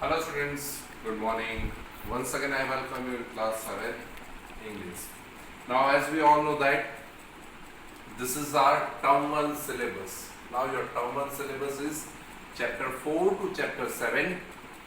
Hello students, good morning. Once again I welcome you in class 7 English. Now as we all know that this is our term 1 syllabus. Now your term 1 syllabus is chapter 4 to chapter 7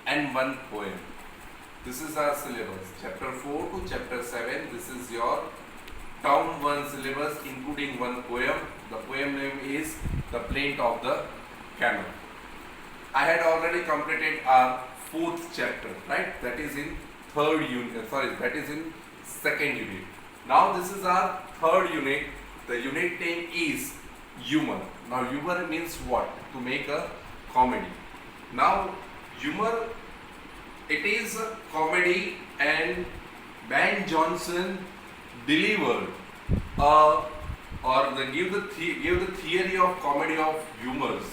and one poem. This is our syllabus. Chapter 4 to chapter 7, this is your term 1 syllabus including one poem. The poem name is The Plaint of the Camel. I had already completed our fourth chapter, right? That is in third unit, that is in second unit. Now this is our third unit. The unit name is humor. Now humor means what? To make a comedy. Now humor, it is a comedy, and Ben Johnson delivered or give the theory of comedy of humors.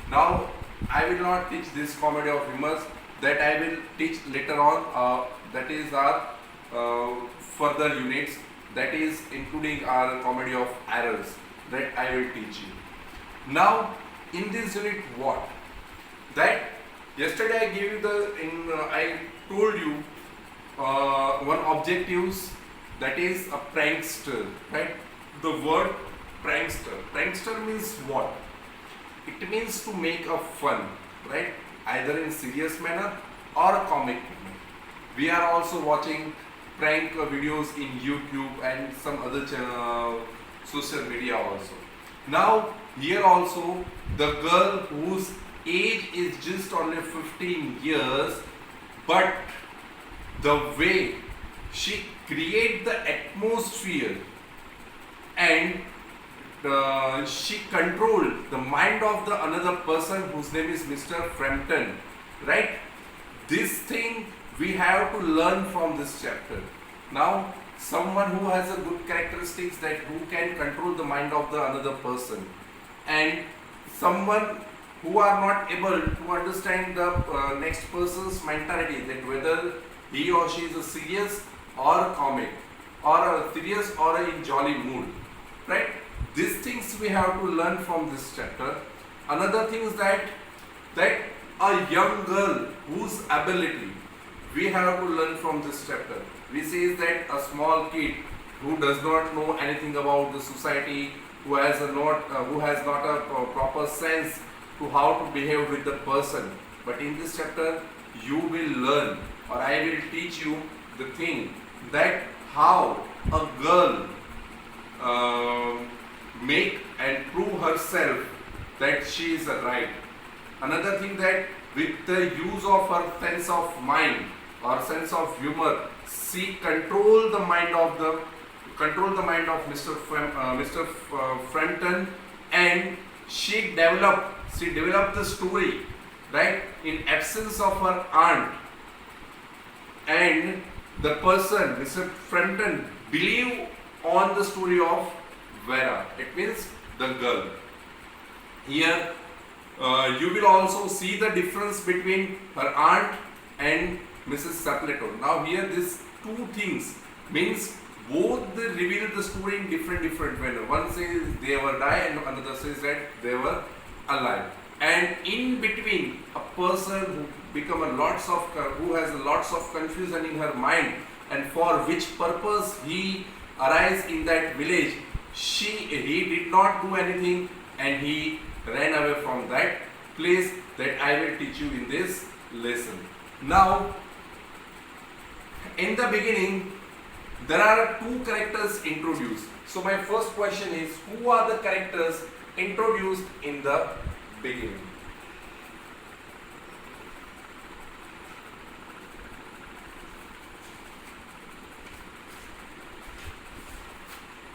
Now I will not teach this comedy of humors, that I will teach later on. That is our further units, that is including our comedy of errors, that I will teach you. Now in this unit, what? That yesterday I gave you I told you one objectives, that is a prankster, right? The word prankster. Prankster means what? It means to make a fun, right? Either in serious manner or a comic manner. We are also watching prank videos in YouTube and some other social media also. Now here also, the girl whose age is just only 15 years, but the way she create the atmosphere and she controlled the mind of the another person whose name is Mr. Frampton, right? This thing we have to learn from this chapter. Now someone who has a good characteristics, that who can control the mind of the another person, and someone who are not able to understand the next person's mentality, that whether he or she is a serious or a comic, or a serious or a in jolly mood, right? These things we have to learn from this chapter. Another thing is that a young girl whose ability we have to learn from this chapter. We say that a small kid who does not know anything about the society, who has not a proper sense to how to behave with the person. But in this chapter, you will learn, or I will teach you the thing, that how a girl make and prove herself that she is right. Another thing, that with the use of her sense of mind or sense of humor, she control the mind of Mr. Frampton, and she developed the story, right, in absence of her aunt, and the person Mr. Frampton believe on the story of Vera. It means the girl. Here you will also see the difference between her aunt and Mrs. Sapleton. Now here these two things means both they reveal the story in different manner. One says they were died and another says that they were alive. And in between, a person who has lots of confusion in her mind, and for which purpose he arise in that village, he did not do anything, and he ran away from that place, that I will teach you in this lesson. Now in the beginning, there are two characters introduced. So my first question is, who are the characters introduced in the beginning?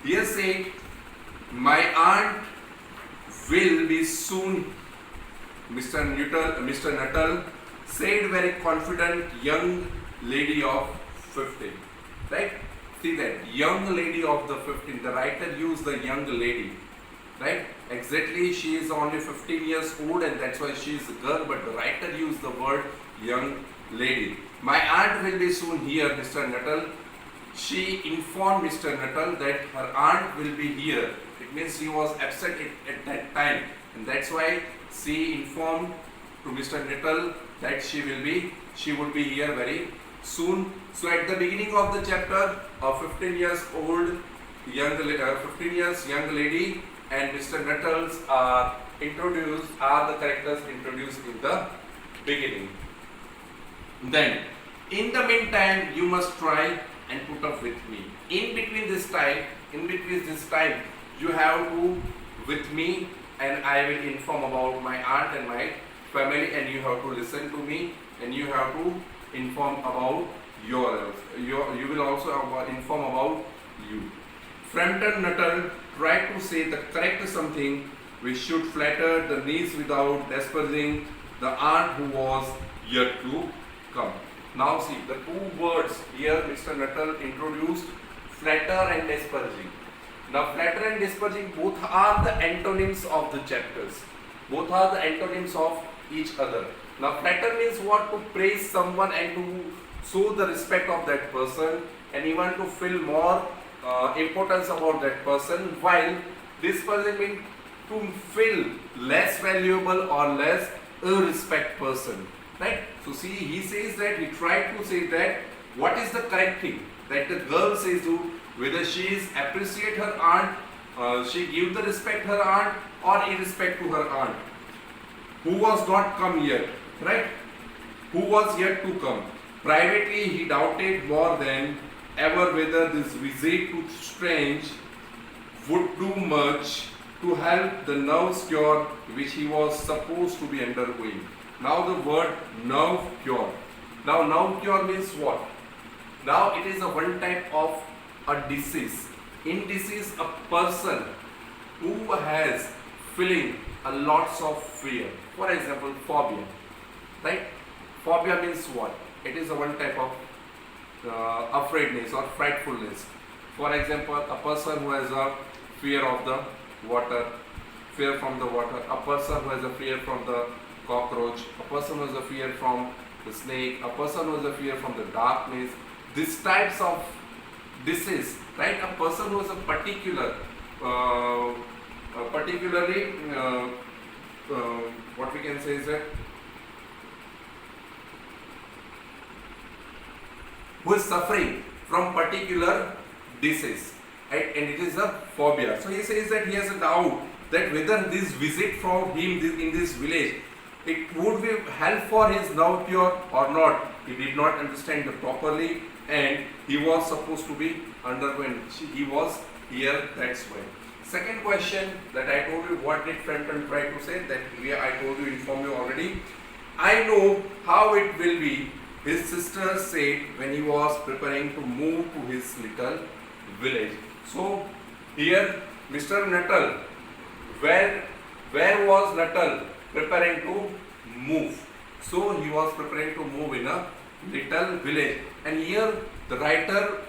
Here said, my aunt will be soon. Mr. Nuttall said, very confident young lady of 15. Right? See that, young lady of the 15. The writer used the young lady. Right? Exactly, she is only 15 years old, and that's why she is a girl, but the writer used the word young lady. My aunt will be soon here, Mr. Nuttall. She informed Mr. Nuttall that her aunt will be here. It means she was absent at that time, and that's why she informed to Mr. Nittal that she would be here very soon. So at the beginning of the chapter, a 15 years old 15 years young lady and Mr. Nuttall are the characters introduced in the beginning. Then, in the meantime, you must try and put up with me. In between this time, you have to with me, and I will inform about my aunt and my family, and you have to listen to me, and you have to inform about yourself. You will also inform about you. Frampton Nuttall tried to say the correct something which should flatter the niece without disparaging the aunt who was yet to come. Now see the two words here Mr. Nuttall introduced, flatter and disparaging. Now flatter and disparaging both are the antonyms of the chapters. Both are the antonyms of each other. Now flatter means what? To praise someone and to show the respect of that person and even to feel more importance about that person, while disparaging means to feel less valuable or less irrespect person. Right? So see, he says that, he tried to say that what is the correct thing that the girl says to, whether she is appreciate her aunt, she give the respect her aunt or irrespect to her aunt, who was not come yet, right? Who was yet to come. Privately he doubted more than ever whether this visit to Strange would do much to help the nerve cure which he was supposed to be undergoing. Now the word nerve cure. Now nerve cure means what? Now it is a one type of a disease. In disease, a person who has feeling a lots of fear. For example, phobia. Right? Phobia means what? It is a one type of afraidness or frightfulness. For example, a person who has a fear of the water, fear from the water, a person who has a fear from the cockroach, a person who has a fear from the snake, a person who has a fear from the darkness. These types of disease, right? A person who has a particularly what we can say is that who is suffering from particular disease, right? And it is a phobia. So he says that he has a doubt that whether this visit from him in this village, it would be help for his nerve cure or not. He did not understand it properly, and he was supposed to be undergoing. He was here, that's why. Second question that I told you, what did Frampton try to say? That I told you, informed you already. I know how it will be, his sister said when he was preparing to move to his little village. So here Mr. Nuttall, where was Nuttall preparing to move? So he was preparing to move in a little village, and here the writer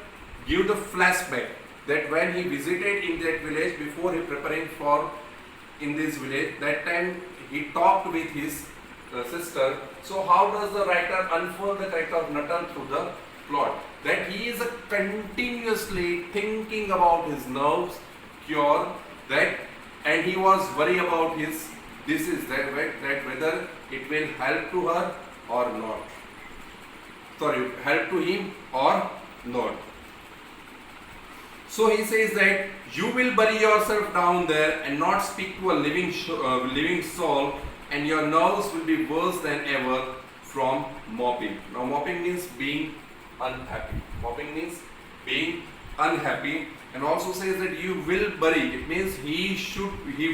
give the flashback that when he visited in that village, before he preparing for in this village, that time he talked with his sister. So how does the writer unfold the character of Nuttall through the plot? That he is continuously thinking about his nerves cure, that, and he was worried about his disease, that whether it will help to her or not. Sorry, help to him or not. So he says that you will bury yourself down there and not speak to a living soul, and your nerves will be worse than ever from moping. Now moping means being unhappy. Moping means being unhappy, and also says that you will bury. It means he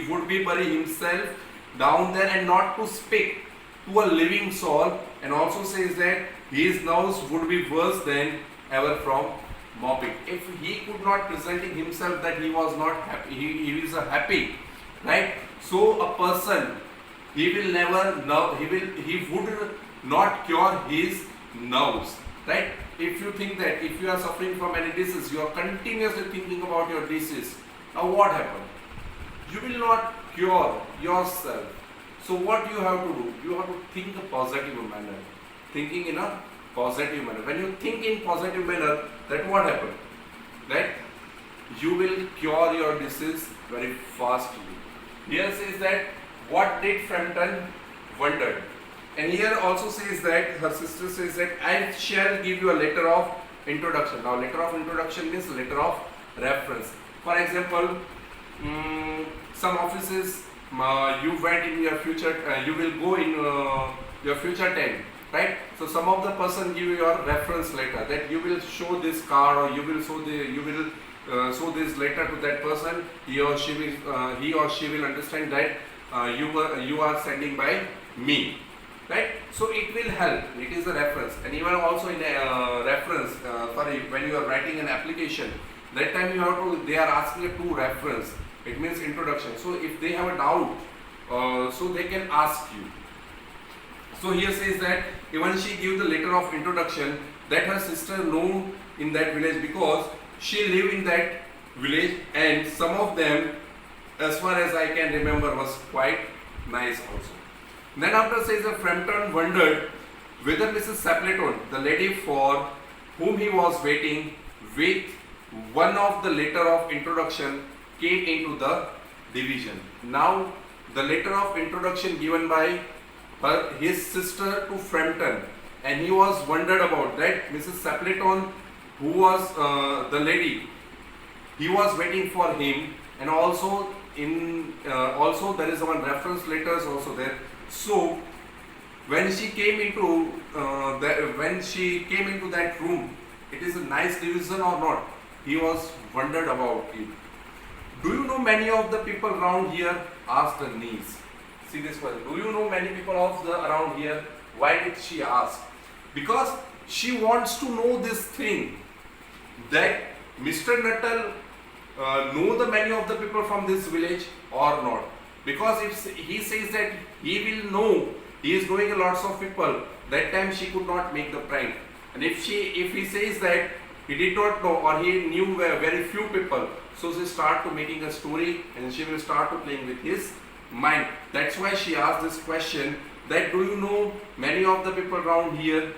would be bury himself down there and not to speak to a living soul, and also says that his nerves would be worse than ever from moping. If he could not presenting himself that he was not happy, he is happy, right? So a person, he would not cure his nerves, right? If you think that if you are suffering from any disease, you are continuously thinking about your disease. Now what happened? You will not cure yourself. So what you have to do? You have to think a positive manner. Thinking in a positive manner. When you think in positive manner, that what happens? That you will cure your disease very fastly. Here says that what did Frampton wondered? And here also says that her sister says that I shall give you a letter of introduction. Now letter of introduction means letter of reference. For example, some offices you went in your future, you will go in your future time, right? So some of the person give your reference letter that you will show this card, or you will show this letter to that person. He or she will understand that you are sending by me, right? So it will help. It is a reference. And even also in a reference, when you are writing an application, that time they are asking a two reference. It means introduction. So if they have a doubt, so they can ask you. So here says that even she give the letter of introduction that her sister know in that village, because she live in that village, and some of them, as far as I can remember, was quite nice also. Then after says that Frampton wondered whether Mrs. Sapleton, the lady for whom he was waiting, with one of the letter of introduction came into the division. Now the letter of introduction given by his sister to Frampton, and he was wondered about that Mrs. Sapleton, who was the lady, he was waiting for him, and also also there is one reference letters also there. So when she came into that room, it is a nice division or not, he was wondered about it. Do you know many of the people around here? Asked the niece. See this one. Do you know many people around here? Why did she ask? Because she wants to know this thing, that Mr. Nuttall know the many of the people from this village or not. Because if he says that he will know, he is knowing a lots of people, that time she could not make the prank. And if he says that he did not know, or he knew very few people, so she start to making a story, and she will start to playing with his mind. That's why she asked this question, that do you know many of the people around here?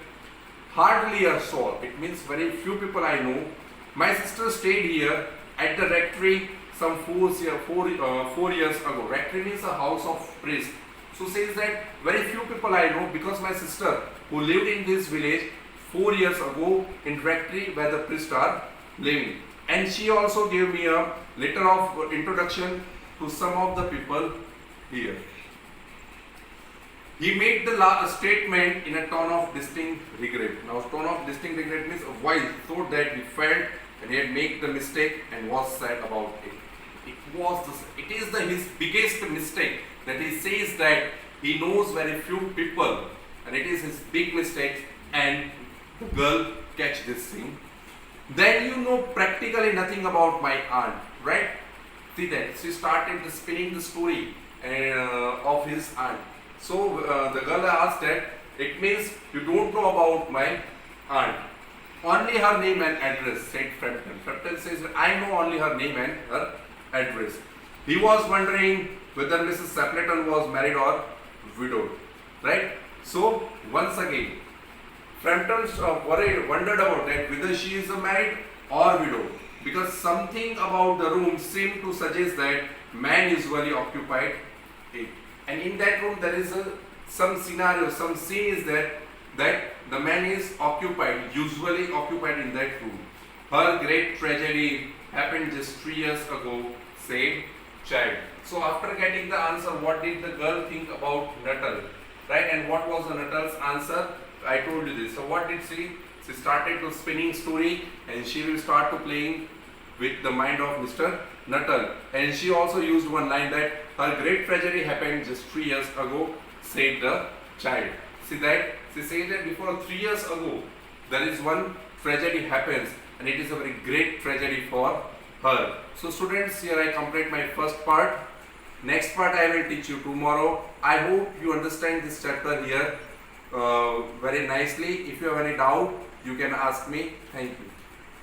Hardly a soul. It means very few people I know. My sister stayed here at the rectory some 4 years ago. Rectory means a house of priest. So says that very few people I know, because my sister who lived in this village 4 years ago in rectory where the priests are living. And she also gave me a letter of introduction to some of the people here. He made the last statement in a tone of distinct regret. Now, tone of distinct regret means a voice thought that he felt and he had made the mistake and was sad about it. It is his biggest mistake, that he says that he knows very few people, and it is his big mistake, and the girl catch this thing. Then you know practically nothing about my aunt, right? See that she started spinning the story of his aunt. So the girl asked that, it means you don't know about my aunt. Only her name and address, said Frampton. Frampton says, I know only her name and her address. He was wondering whether Mrs. Sapleton was married or widowed, right? So once again, Frampton wondered about that, whether she is married or widowed, because something about the room seemed to suggest that man usually occupied it. And in that room there is some scenario, some scene is there, that the man is usually occupied in that room. Her great tragedy happened just 3 years ago, said child. So after getting the answer, what did the girl think about Nuttall, right? And what was the Nuttall's answer? I told you this. So what did she? She started to spinning story, and she will start to playing with the mind of Mr. Nuttall. And she also used one line that her great tragedy happened just 3 years ago, said the child. See that? She said that before 3 years ago, there is one tragedy happens, and it is a very great tragedy for her. So students, here I complete my first part. Next part I will teach you tomorrow. I hope you understand this chapter here very nicely. If you have any doubt, you can ask me. Thank you.